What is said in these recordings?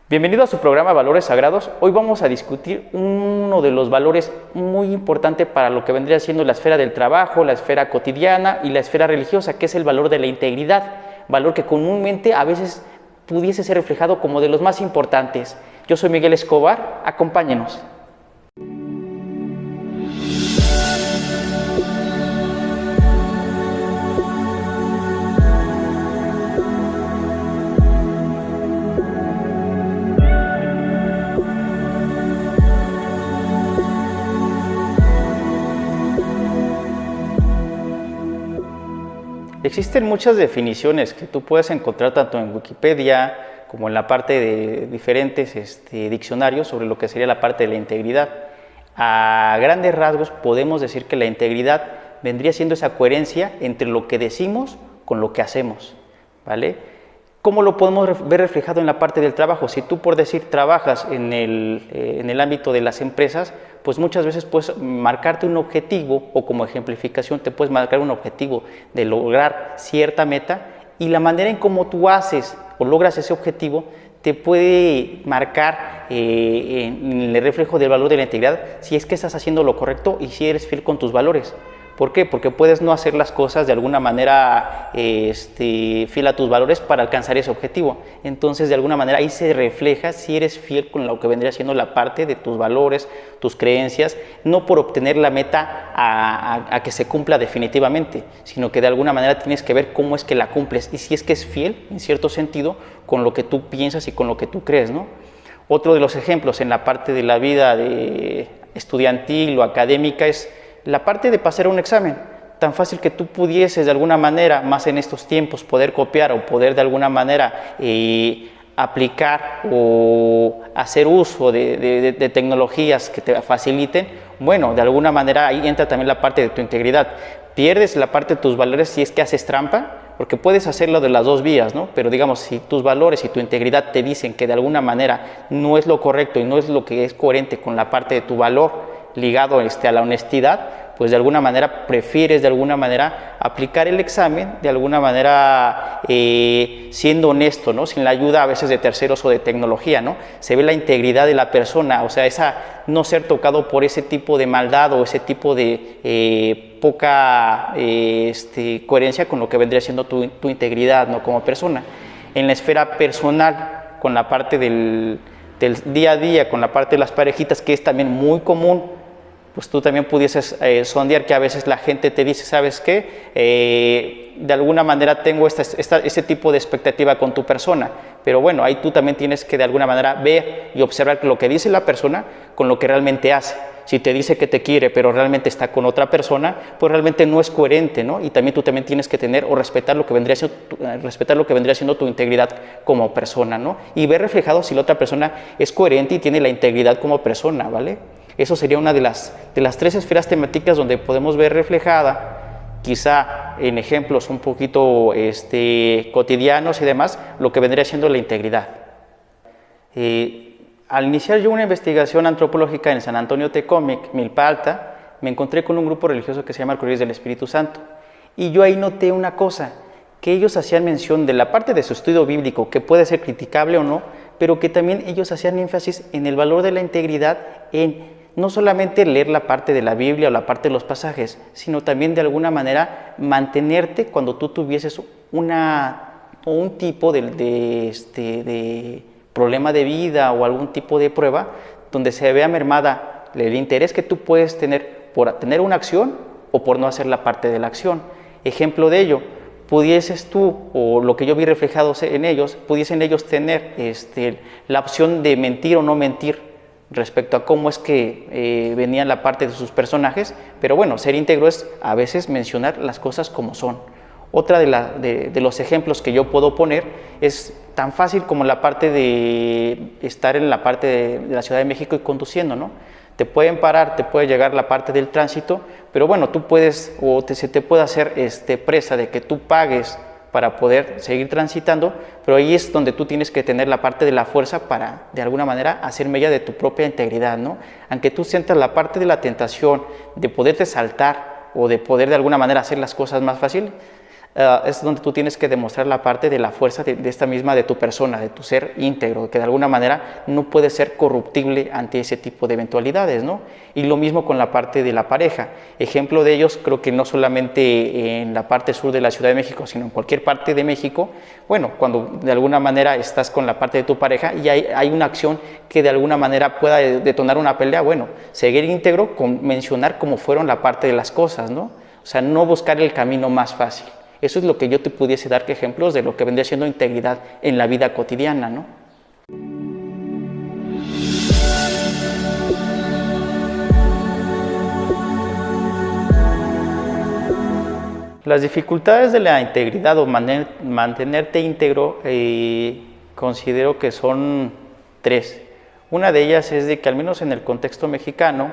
Bienvenido a su programa Valores Sagrados. Hoy vamos a discutir uno de los valores muy importante para lo que vendría siendo la esfera del trabajo, la esfera cotidiana y la esfera religiosa, que es el valor de la integridad, valor que comúnmente a veces pudiese ser reflejado como de los más importantes. Yo soy Miguel Escobar, acompáñenos. Existen muchas definiciones que tú puedes encontrar tanto en Wikipedia como en la parte de diferentes diccionarios sobre lo que sería la parte de la integridad. A grandes rasgos podemos decir que la integridad vendría siendo esa coherencia entre lo que decimos con lo que hacemos, ¿vale? ¿Cómo lo podemos ver reflejado en la parte del trabajo? Si tú, por decir, trabajas en el ámbito de las empresas, pues muchas veces puedes marcarte un objetivo, o como ejemplificación te puedes marcar un objetivo de lograr cierta meta, y la manera en cómo tú haces o logras ese objetivo te puede marcar en el reflejo del valor de la integridad si es que estás haciendo lo correcto y si eres fiel con tus valores. ¿Por qué? Porque puedes no hacer las cosas de alguna manera fiel a tus valores para alcanzar ese objetivo. Entonces, de alguna manera, ahí se refleja si eres fiel con lo que vendría siendo la parte de tus valores, tus creencias, no por obtener la meta a que se cumpla definitivamente, sino que de alguna manera tienes que ver cómo es que la cumples y si es que es fiel, en cierto sentido, con lo que tú piensas y con lo que tú crees, ¿no? Otro de los ejemplos en la parte de la vida estudiantil o académica es la parte de pasar un examen. Tan fácil que tú pudieses de alguna manera, más en estos tiempos, poder copiar o poder de alguna manera aplicar o hacer uso de tecnologías que te faciliten. Bueno, de alguna manera ahí entra también la parte de tu integridad. Pierdes la parte de tus valores si es que haces trampa, porque puedes hacerlo de las dos vías, ¿no? Pero digamos, si tus valores y tu integridad te dicen que de alguna manera no es lo correcto y no es lo que es coherente con la parte de tu valor ligado a la honestidad, pues de alguna manera prefieres de alguna manera aplicar el examen, de alguna manera siendo honesto, ¿no? Sin la ayuda a veces de terceros o de tecnología, ¿no? Se ve la integridad de la persona, o sea, esa no ser tocado por ese tipo de maldad o ese tipo de poca coherencia con lo que vendría siendo tu integridad, ¿no? Como persona. En la esfera personal, con la parte del día a día, con la parte de las parejitas, que es también muy común, pues tú también pudieses sondear que a veces la gente te dice, ¿sabes qué? De alguna manera tengo ese tipo de expectativa con tu persona, pero bueno, ahí tú también tienes que de alguna manera ver y observar lo que dice la persona con lo que realmente hace. Si te dice que te quiere, pero realmente está con otra persona, pues realmente no es coherente, ¿no? Y también tú también tienes que tener o respetar lo que vendría siendo tu integridad como persona, ¿no? Y ver reflejado si la otra persona es coherente y tiene la integridad como persona, ¿vale? Eso sería una de las tres esferas temáticas donde podemos ver reflejada, quizá en ejemplos un poquito cotidianos y demás, lo que vendría siendo la integridad. Al iniciar yo una investigación antropológica en San Antonio Tecómic, Milpa Alta, me encontré con un grupo religioso que se llama Arcoíris del Espíritu Santo. Y yo ahí noté una cosa, que ellos hacían mención de la parte de su estudio bíblico, que puede ser criticable o no, pero que también ellos hacían énfasis en el valor de la integridad en no solamente leer la parte de la Biblia o la parte de los pasajes, sino también de alguna manera mantenerte cuando tú tuvieses un tipo de problema de vida o algún tipo de prueba donde se vea mermada el interés que tú puedes tener por tener una acción o por no hacer la parte de la acción. Ejemplo de ello, pudieses tú, o lo que yo vi reflejado en ellos, pudiesen ellos tener la opción de mentir o no mentir respecto a cómo es que venía la parte de sus personajes, pero bueno, ser íntegro es a veces mencionar las cosas como son. Otra de los ejemplos que yo puedo poner es tan fácil como la parte de estar en la parte de la Ciudad de México y conduciendo, ¿no? Te pueden parar, te puede llegar la parte del tránsito, pero bueno, tú puedes, se te puede hacer presa de que tú pagues para poder seguir transitando, pero ahí es donde tú tienes que tener la parte de la fuerza para, de alguna manera, hacer mella de tu propia integridad, ¿no? Aunque tú sientas la parte de la tentación de poderte saltar o de poder de alguna manera hacer las cosas más fácil, es donde tú tienes que demostrar la parte de la fuerza de esta misma, de tu persona, de tu ser íntegro, que de alguna manera no puede ser corruptible ante ese tipo de eventualidades, ¿no? Y lo mismo con la parte de la pareja. Ejemplo de ellos, creo que no solamente en la parte sur de la Ciudad de México, sino en cualquier parte de México, bueno, cuando de alguna manera estás con la parte de tu pareja y hay una acción que de alguna manera pueda detonar una pelea, bueno, seguir íntegro con mencionar cómo fueron la parte de las cosas, ¿no? O sea, no buscar el camino más fácil. Eso es lo que yo te pudiese dar que ejemplos de lo que vendría siendo integridad en la vida cotidiana, ¿no? Las dificultades de la integridad o mantenerte íntegro, considero que son tres. Una de ellas es de que al menos en el contexto mexicano,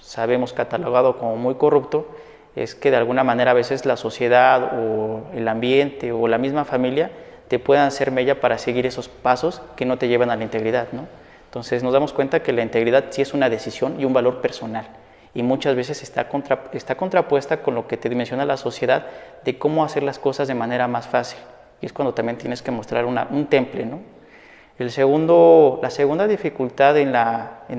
sabemos catalogado como muy corrupto, es que de alguna manera a veces la sociedad o el ambiente o la misma familia te puedan hacer mella para seguir esos pasos que no te llevan a la integridad, ¿no? Entonces nos damos cuenta que la integridad sí es una decisión y un valor personal y muchas veces está contrapuesta con lo que te menciona la sociedad de cómo hacer las cosas de manera más fácil, y es cuando también tienes que mostrar un temple, ¿no? La segunda dificultad en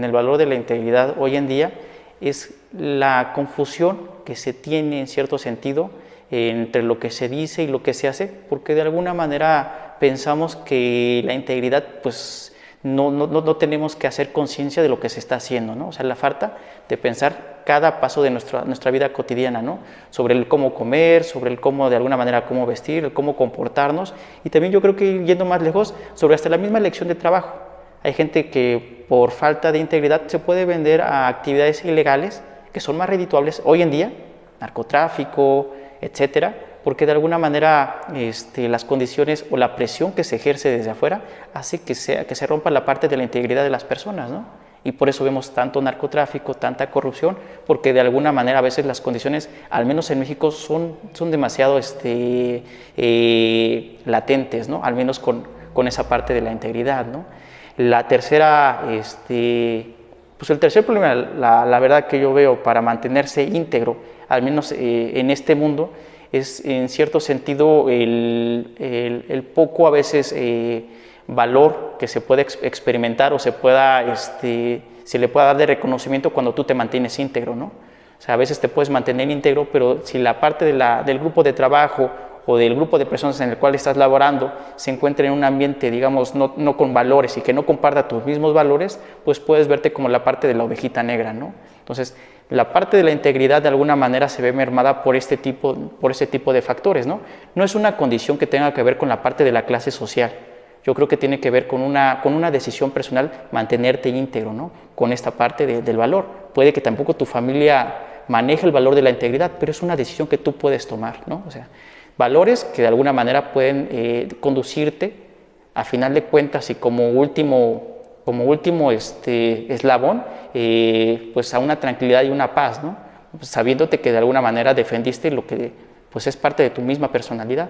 el valor de la integridad hoy en día es la confusión que se tiene en cierto sentido entre lo que se dice y lo que se hace, porque de alguna manera pensamos que la integridad, pues no tenemos que hacer conciencia de lo que se está haciendo, ¿no? O sea, la falta de pensar cada paso de nuestra vida cotidiana, ¿no? Sobre el cómo comer, sobre el cómo, de alguna manera, cómo vestir, el cómo comportarnos, y también yo creo que yendo más lejos, sobre hasta la misma elección de trabajo. Hay gente que por falta de integridad se puede vender a actividades ilegales que son más redituables hoy en día, narcotráfico, etcétera, porque de alguna manera las condiciones o la presión que se ejerce desde afuera hace que se rompa la parte de la integridad de las personas, ¿no? Y por eso vemos tanto narcotráfico, tanta corrupción, porque de alguna manera a veces las condiciones, al menos en México, son demasiado latentes, ¿no? Al menos con esa parte de la integridad, ¿no? La tercera, pues el tercer problema, la verdad que yo veo para mantenerse íntegro, al menos en este mundo, es en cierto sentido el poco a veces valor que se puede experimentar o se le pueda dar de reconocimiento cuando tú te mantienes íntegro, ¿no? O sea, a veces te puedes mantener íntegro, pero si la parte del grupo de trabajo o del grupo de personas en el cual estás laborando se encuentra en un ambiente, digamos, no con valores y que no comparta tus mismos valores, pues puedes verte como la parte de la ovejita negra, ¿no? Entonces, la parte de la integridad de alguna manera se ve mermada por este tipo de factores, ¿no? No es una condición que tenga que ver con la parte de la clase social. Yo creo que tiene que ver con una decisión personal mantenerte íntegro, ¿no? Con esta parte del valor. Puede que tampoco tu familia maneje el valor de la integridad, pero es una decisión que tú puedes tomar, ¿no? O sea, valores que de alguna manera pueden conducirte, a final de cuentas y como último eslabón, pues a una tranquilidad y una paz, ¿no? Pues sabiéndote que de alguna manera defendiste lo que pues es parte de tu misma personalidad.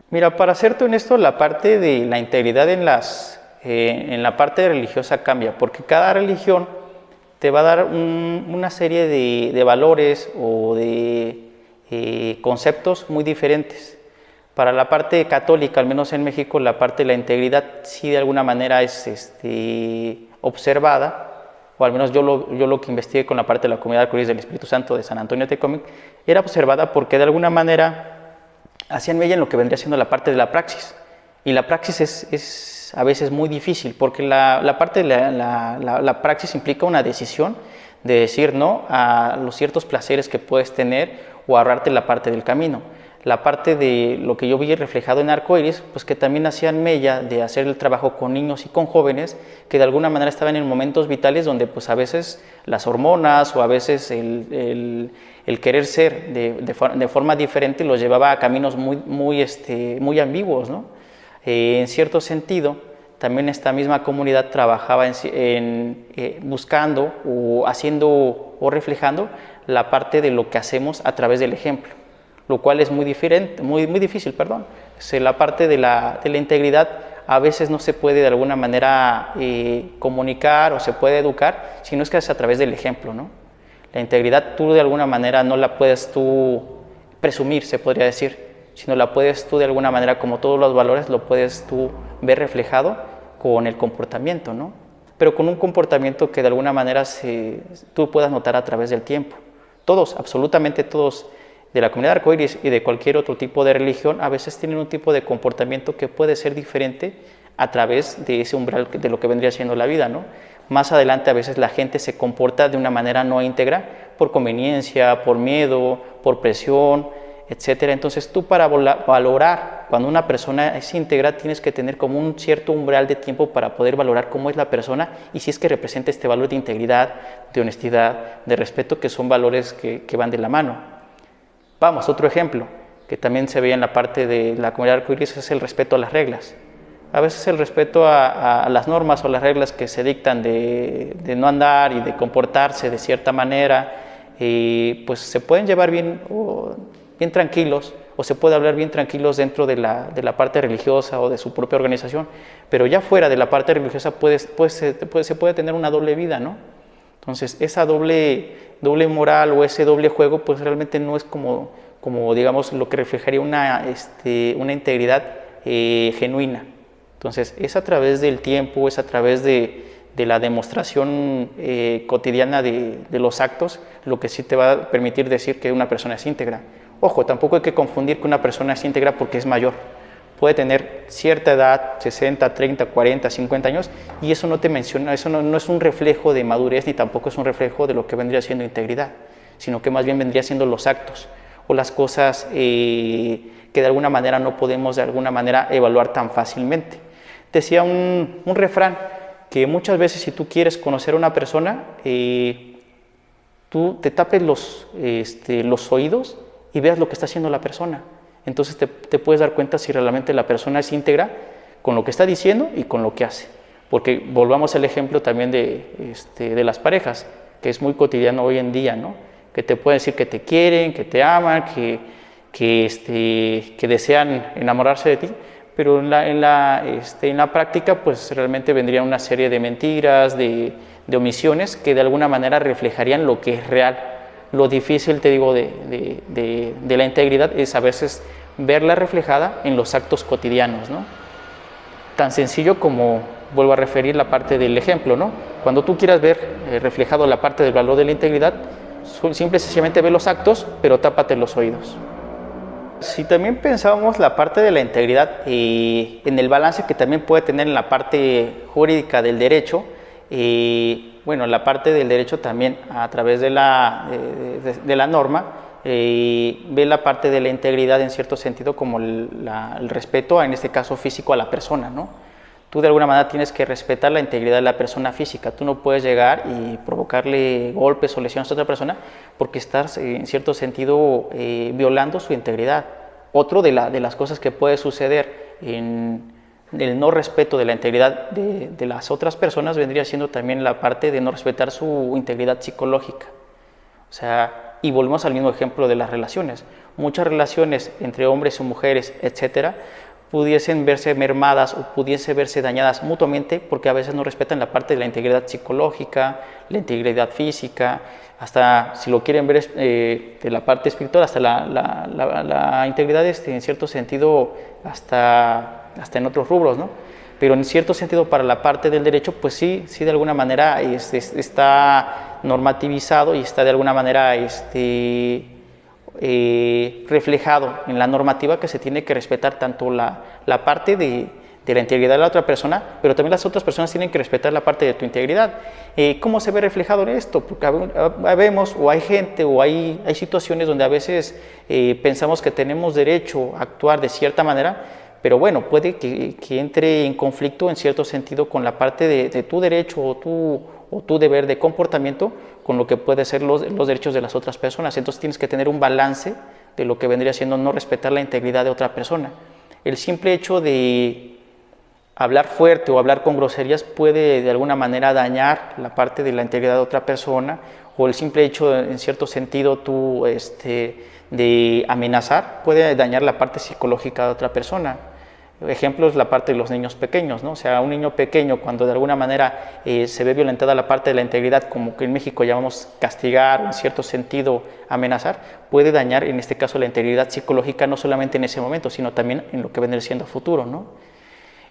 Mira, para serte honesto, la parte de la integridad en la parte religiosa cambia, porque cada religión te va a dar una serie de valores o de conceptos muy diferentes. Para la parte católica, al menos en México, la parte de la integridad sí de alguna manera es observada, o al menos yo lo que investigué con la parte de la Comunidad Arcoíris del Espíritu Santo de San Antonio Tecomic, era observada porque de alguna manera hacían mella en lo que vendría siendo la parte de la praxis. Y la praxis es a veces muy difícil, porque la parte de la praxis implica una decisión de decir no a los ciertos placeres que puedes tener o ahorrarte la parte del camino. La parte de lo que yo vi reflejado en Arcoíris, pues que también hacían mella de hacer el trabajo con niños y con jóvenes que de alguna manera estaban en momentos vitales donde pues a veces las hormonas o a veces el querer ser de forma diferente los llevaba a caminos muy ambiguos, ¿no? En cierto sentido, también esta misma comunidad trabajaba buscando o haciendo o reflejando la parte de lo que hacemos a través del ejemplo, lo cual es muy difícil. La parte de la integridad a veces no se puede de alguna manera comunicar o se puede educar, sino es que es a través del ejemplo, ¿no? La integridad tú de alguna manera no la puedes tú presumir, se podría decir, sino la puedes tú de alguna manera, como todos los valores, lo puedes tú ver reflejado con el comportamiento, ¿no? Pero con un comportamiento que de alguna manera tú puedas notar a través del tiempo. Todos, absolutamente todos, de la comunidad arcoíris y de cualquier otro tipo de religión, a veces tienen un tipo de comportamiento que puede ser diferente a través de ese umbral de lo que vendría siendo la vida, ¿no? Más adelante a veces la gente se comporta de una manera no íntegra por conveniencia, por miedo, por presión, etcétera. Entonces tú para valorar cuando una persona es íntegra tienes que tener como un cierto umbral de tiempo para poder valorar cómo es la persona y si es que representa este valor de integridad, de honestidad, de respeto, que son valores que van de la mano. Vamos, otro ejemplo que también se ve en la parte de la comunidad arcoíris es el respeto a las reglas. A veces el respeto a las normas o las reglas que se dictan de no andar y de comportarse de cierta manera, pues se pueden llevar bien tranquilos o se puede hablar bien tranquilos dentro de la parte religiosa o de su propia organización, pero ya fuera de la parte religiosa se puede tener una doble vida, ¿no? Entonces esa doble moral o ese doble juego pues realmente no es como digamos lo que reflejaría una integridad genuina. Entonces es a través del tiempo, es a través de la demostración cotidiana de los actos lo que sí te va a permitir decir que una persona es íntegra. Ojo, tampoco hay que confundir que una persona es íntegra porque es mayor. Puede tener cierta edad, 60, 30, 40, 50 años, y eso no te menciona, eso no es un reflejo de madurez ni tampoco es un reflejo de lo que vendría siendo integridad, sino que más bien vendría siendo los actos o las cosas que de alguna manera no podemos de alguna manera evaluar tan fácilmente. Decía un refrán que muchas veces si tú quieres conocer a una persona, tú te tapes los oídos y veas lo que está haciendo la persona. Entonces te puedes dar cuenta si realmente la persona es íntegra con lo que está diciendo y con lo que hace. Porque volvamos al ejemplo también de las parejas, que es muy cotidiano hoy en día, ¿no? Que te pueden decir que te quieren, que te aman, que desean enamorarse de ti, pero en la práctica pues realmente vendría una serie de mentiras, de omisiones que de alguna manera reflejarían lo que es real. Lo difícil, te digo, de la integridad es a veces verla reflejada en los actos cotidianos, ¿no? Tan sencillo como, vuelvo a referir la parte del ejemplo, ¿no? Cuando tú quieras ver reflejado la parte del valor de la integridad, simple y sencillamente ve los actos, pero tápate los oídos. Si también pensábamos la parte de la integridad y en el balance que también puede tener en la parte jurídica del derecho, bueno, la parte del derecho también a través de la norma ve la parte de la integridad en cierto sentido como el respeto, en este caso físico, a la persona, ¿no? Tú de alguna manera tienes que respetar la integridad de la persona física. Tú no puedes llegar y provocarle golpes o lesiones a otra persona porque estás en cierto sentido violando su integridad. Otro de las cosas que puede suceder en el no respeto de la integridad de las otras personas vendría siendo también la parte de no respetar su integridad psicológica. O sea, y volvemos al mismo ejemplo de las relaciones. Muchas relaciones entre hombres y mujeres, etcétera, pudiesen verse mermadas o pudiesen verse dañadas mutuamente porque a veces no respetan la parte de la integridad psicológica, la integridad física, hasta si lo quieren ver de la parte espiritual, hasta la integridad en cierto sentido hasta en otros rubros, ¿no? Pero en cierto sentido para la parte del derecho, pues sí de alguna manera está normativizado y está de alguna manera reflejado en la normativa que se tiene que respetar tanto la parte de la integridad de la otra persona, pero también las otras personas tienen que respetar la parte de tu integridad. ¿Cómo se ve reflejado en esto? Porque vemos o hay gente o hay situaciones donde a veces pensamos que tenemos derecho a actuar de cierta manera, pero bueno, puede que entre en conflicto en cierto sentido con la parte de tu derecho o tu deber de comportamiento con lo que puede ser los derechos de las otras personas. Entonces tienes que tener un balance de lo que vendría siendo no respetar la integridad de otra persona. El simple hecho de hablar fuerte o hablar con groserías puede de alguna manera dañar la parte de la integridad de otra persona, o el simple hecho en cierto sentido de amenazar puede dañar la parte psicológica de otra persona. Ejemplo es la parte de los niños pequeños, ¿no? O sea, un niño pequeño cuando de alguna manera se ve violentada la parte de la integridad, como que en México llamamos castigar o en cierto sentido amenazar, puede dañar en este caso la integridad psicológica no solamente en ese momento, sino también en lo que vendrá siendo a futuro, ¿no?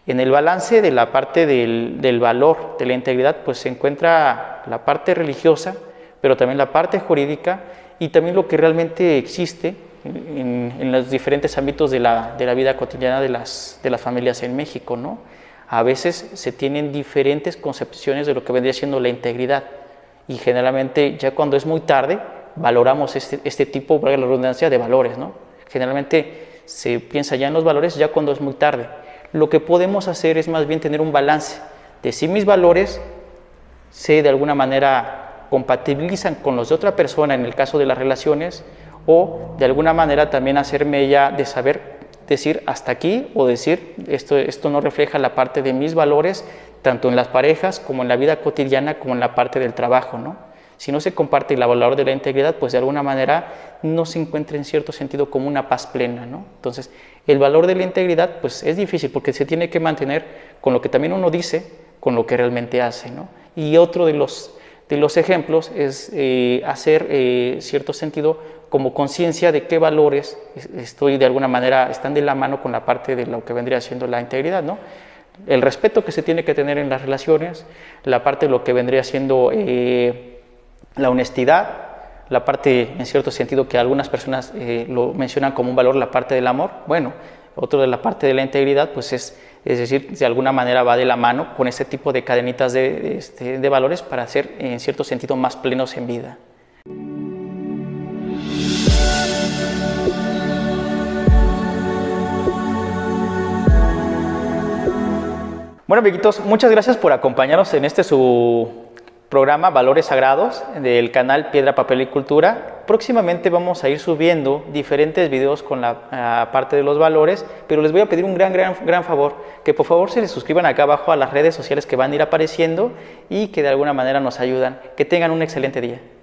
En el balance de la parte del valor de la integridad, pues se encuentra la parte religiosa, pero también la parte jurídica y también lo que realmente existe en los diferentes ámbitos de la vida cotidiana de las familias en México, ¿no? A veces se tienen diferentes concepciones de lo que vendría siendo la integridad y generalmente ya cuando es muy tarde valoramos este tipo, valga la redundancia, de valores, ¿no? Generalmente se piensa ya en los valores ya cuando es muy tarde. Lo que podemos hacer es más bien tener un balance de si mis valores de alguna manera compatibilizan con los de otra persona en el caso de las relaciones, o de alguna manera también hacerme ya de saber decir hasta aquí o decir esto no refleja la parte de mis valores tanto en las parejas como en la vida cotidiana como en la parte del trabajo, ¿no? Si no se comparte el valor de la integridad, pues de alguna manera no se encuentra en cierto sentido como una paz plena, ¿no? Entonces, el valor de la integridad pues es difícil porque se tiene que mantener con lo que también uno dice, con lo que realmente hace, ¿no? Y otro de los ejemplos es hacer cierto sentido como conciencia de qué valores de alguna manera están de la mano con la parte de lo que vendría siendo la integridad, ¿no? El respeto que se tiene que tener en las relaciones, la parte de lo que vendría siendo la honestidad, la parte en cierto sentido que algunas personas lo mencionan como un valor, la parte del amor. Bueno, otro de la parte de la integridad pues es decir, de alguna manera va de la mano con ese tipo de cadenitas de valores para ser en cierto sentido más plenos en vida. Bueno, amiguitos, muchas gracias por acompañarnos en su programa Valores Sagrados del canal Piedra, Papel y Cultura. Próximamente vamos a ir subiendo diferentes videos con la parte de los valores, pero les voy a pedir un gran favor, que por favor se les suscriban acá abajo a las redes sociales que van a ir apareciendo y que de alguna manera nos ayudan. Que tengan un excelente día.